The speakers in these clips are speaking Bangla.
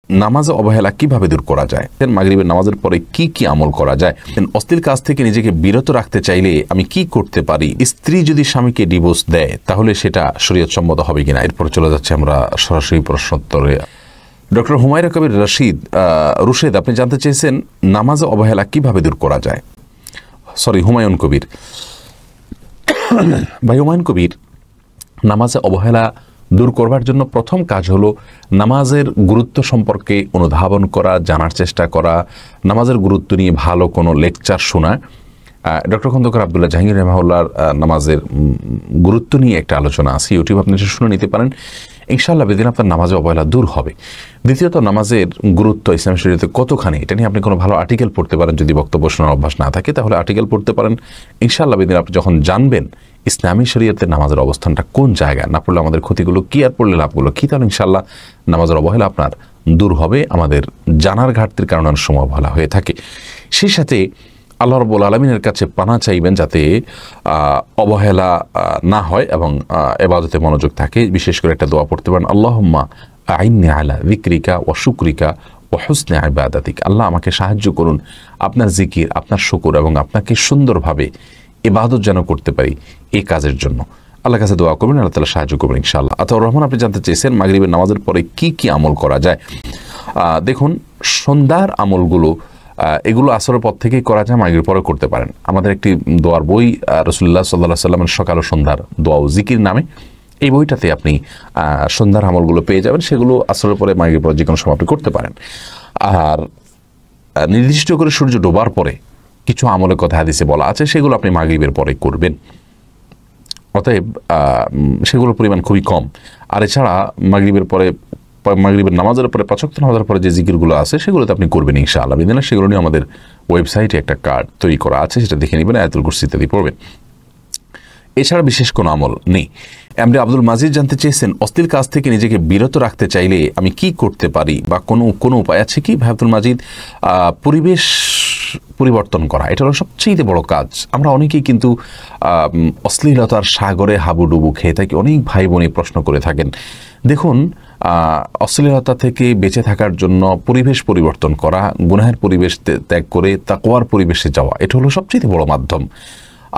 নামাজে অবহেলা কিভাবে দূর করা যায়, মাগরিবের নামাজের পরে কি কি আমল করা যায়, অশ্লীল কাজ থেকে নিজেকে বিরত রাখতে চাইলে আমি কি করতে পারি, স্ত্রী যদি স্বামীকে ডিভোর্স দেয় তাহলে সেটা শরীয়ত সম্মত হবে কিনা। এরপর চলে যাচ্ছে আমরা সরাসরি প্রশ্নোত্তরে। ডক্টর হুমায়রা কবির রুশেদ আপনি জানতে চেয়েছেন নামাজে অবহেলা কিভাবে দূর করা যায়। হুমায়ুন কবির ভাই হুমায়ুন কবির, নামাজে অবহেলা দূর করবার জন্য প্রথম কাজ হলো নামাজের গুরুত্ব সম্পর্কে অনুধাবন করা, জানার চেষ্টা করা, নামাজের গুরুত্ব নিয়ে ভালো কোনো লেকচার শোনা। ডক্টর খন্দকার আব্দুল্লাহ জাহাঙ্গীর রহমাহুল্লাহর নামাজের গুরুত্ব নিয়ে একটা আলোচনা আছে, ইউটিউব আপনি শুনে নিতে পারেন। ইনশাআল্লাহ বেদিন আপনার নামাজে অবহেলা দূর হবে। দ্বিতীয়ত, নামাজের গুরুত্ব ইসলাম শরীয়তে কতখানি, এটা নিয়ে আপনি কোনো ভালো আর্টিকেল পড়তে পারেন। যদি বক্তব্য শোনার অভ্যাস না থাকে তাহলে আর্টিকেল পড়তে পারেন। ইনশাআল্লাহ বেদিন আপনি যখন জানবেন ইসলামী শরীয়তে নামাজের অবস্থানটা কোন জায়গায়, না পড়লে আমাদের ক্ষতিগুলো কী আর পড়লে লাভগুলো কী, তাহলে ইনশাআল্লাহ নামাজের অবহেলা আপনার দূর হবে। আমাদের জানার ঘাটতির কারণে অনেক সময় অবহেলা হয়ে থাকে। সেই সাথে আল্লাহ রাব্বুল আলামিনের কাছে পানা চাইবেন যাতে অবহেলা না হয় এবং ইবাদতে মনোযোগ থাকে। বিশেষ করে একটা দোয়া পড়তে পারেন, আল্লাহুম্মা আইন্নি আলা যিকরিকা ওয়া শুকরিকা ওয়া হুসনি ইবাদাতিক। আল্লাহ আমাকে সাহায্য করুন আপনার জিকির, আপনার শুকর এবং আপনাকে সুন্দরভাবে ইবাদত যেন করতে পারি, এই কাজের জন্য আল্লাহর কাছে দোয়া করবেন, আল্লাহ তাআলা সাহায্য করবেন ইনশাআল্লাহ। আতাউর রহমান আপনি জানতে চেয়েছেন মাগরিবের নামাজের পরে কি কি আমল করা যায়। দেখুন, সন্ধ্যার আমলগুলো এগুলো আসরের পর থেকেই করা যায়, মাগরিবের পরে করতে পারেন। আমাদের একটি দোয়ার বই রাসূলুল্লাহ সাল্লাল্লাহু আলাইহি ওয়াসাল্লামের সকাল ও সন্ধ্যার দোয়া ও জিকির নামে, এই বইটাতে আপনি সন্ধ্যার আমলগুলো পেয়ে যাবেন। সেগুলো আসরের পরে মাগরিবের পরে যে কোনো সময় আপনি করতে পারেন। আর নির্দিষ্ট করে সূর্য ডোবার পরে কিছু আমলের কথা হাদিসে বলা আছে, সেগুলো আপনি মাগরিবের পরে করবেন। অতএব সেগুলোর পরিমাণ খুবই কম। আর এছাড়া মাগরিবের নামাজের পরে ৫ ওয়াক্ত নামাজের পরে যে জিকিরগুলো আছে সেগুলোতে আপনি করবেন ইনশাআল্লাহ বিদিনা। সেগুলো নিয়ে আমাদের ওয়েবসাইটে একটা কার্ড তৈরি করা আছে, সেটা দেখে নেবেন, আয়াতুল কুরসি ইত্যাদি পড়বেন। এছাড়া বিশেষ কোনো আমল নেই। এমনি আব্দুল মাজিদ জানতে চেয়েছেন অশ্লীল কাজ থেকে নিজেকে বিরত রাখতে চাইলে আমি কি করতে পারি বা কোনো উপায় আছে কি। ভাই আব্দুল মাজিদ, পরিবেশ পরিবর্তন করা এটা হলো সবচেয়ে বড় কাজ। আমরা অনেকেই কিন্তু অশ্লীলতার সাগরে হাবুডুবু খেয়ে থাকি। অনেক ভাই বোনই প্রশ্ন করে থাকেন। দেখুন, অশ্লীলতা থেকে বেঁচে থাকার জন্য পরিবেশ পরিবর্তন করা, গুনাহের পরিবেশ ত্যাগ করে তাকওয়ার পরিবেশে যাওয়া, এটা হলো সবচেয়ে বড় মাধ্যম।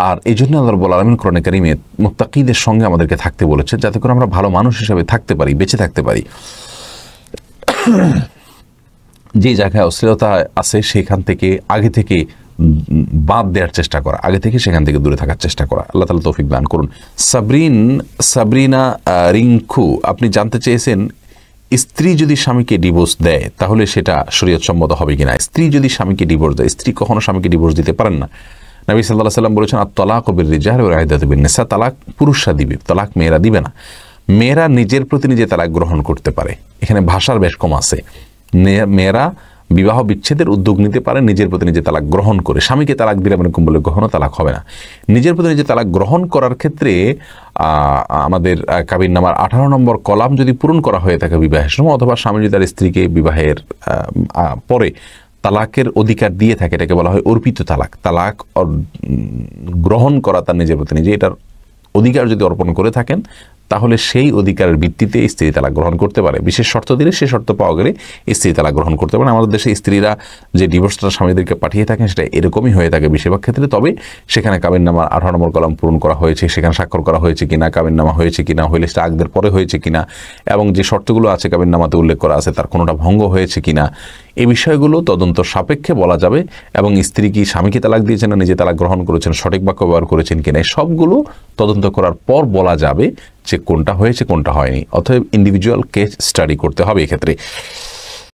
আর এই জন্য আল্লাহ রাব্বুল আলামিন কোরআনে কারীমে মুত্তাকীদের সঙ্গে আমাদেরকে থাকতে বলেছেন, যাতে করে আমরা ভালো মানুষ হিসেবে থাকতে পারি, বেঁচে থাকতে পারি। যে জায়গায় অশ্লীলতা আছে সেখান থেকে আগে থেকে বাদ দেওয়ার চেষ্টা করা, আগে থেকে সেখান থেকে দূরে থাকার চেষ্টা করা। আল্লাহ তাআলা তৌফিক দান করুন। সাবরিনা রিঙ্কু আপনি জানতে চেয়েছেন স্ত্রী যদি স্বামীকে ডিভোর্স দেয় তাহলে সেটা শরীয়ত সম্মত হবে কিনা। স্ত্রী যদি স্বামীকে ডিভোর্স দেয়, স্ত্রী কখনো স্বামীকে ডিভোর্স দিতে পারেন না। নবী সাল্লাল্লাহু আলাইহি ওয়াসাল্লাম বলেছেন আত-তালাকু বির-রিজাল ওয়াল ইদ্দাতু বিন-নিসা, তালাক পুরুষরা দিবে, তালাক মেয়েরা দিবে না। মেয়েরা নিজের প্রতি নিজে তালাক গ্রহণ করতে পারে। এখানে ভাষার বেশ কম আছে। মেয়েরা বিবাহ বিচ্ছেদের উদ্যোগ নিতে পারে নিজের প্রতি নিজে তালাক গ্রহণ করে। স্বামীকে তালাক দিলে মানে বলে কখনো তালাক হবে না। নিজের প্রতি নিজে তালাক গ্রহণ করার ক্ষেত্রে আমাদের কাবিননামার 18 নম্বর কলাম যদি পূরণ করা হয়ে থাকে বিবাহের সময়, অথবা স্বামী যদি তার স্ত্রীকে বিবাহের পরে তালাকের অধিকার দিয়ে থাকে, এটাকে বলা হয় অর্পিত তালাক। তালাক গ্রহণ করা তার নিজের প্রতি নিজে, এটার অধিকার যদি অর্পণ করে থাকেন তাহলে সেই অধিকারের ভিত্তিতে স্ত্রী তালাক গ্রহণ করতে পারে। বিশেষ শর্ত দিলে সে শর্ত পাওয়া গেলে স্ত্রী তালাক গ্রহণ করতে পারে। আমাদের দেশে স্ত্রীরা যে ডিভোর্সটা স্বামীদেরকে পাঠিয়ে থাকেন সেটা এরকমই হয়ে থাকে বেশিরভাগ ক্ষেত্রে। তবে সেখানে কাবিননামার 18 নম্বর কলাম পূরণ করা হয়েছে, সেখানে স্বাক্ষর করা হয়েছে কিনা, কাবিননামা হয়েছে কিনা, হইলে সেটা আগদের পরে হয়েছে কিনা, এবং যে শর্তগুলো আছে কাবিননামাতে উল্লেখ করা আছে তার কোনোটা ভঙ্গ হয়েছে কিনা, এই বিষয়গুলো তদন্ত সাপেক্ষে বলা যাবে। এবং স্ত্রী কি স্বামীকে তালাক দিয়েছেন না নিজে তালাক গ্রহণ করেছেন, সঠিক বাক্য ব্যবহার করেছেন কিনা, সবগুলো তদন্ত করার পর বলা যাবে যে কোনটা হয়েছে কোনটা হয়নি। অতএব ইন্ডিভিজুয়াল কেস স্টাডি করতে হবে এক্ষেত্রে।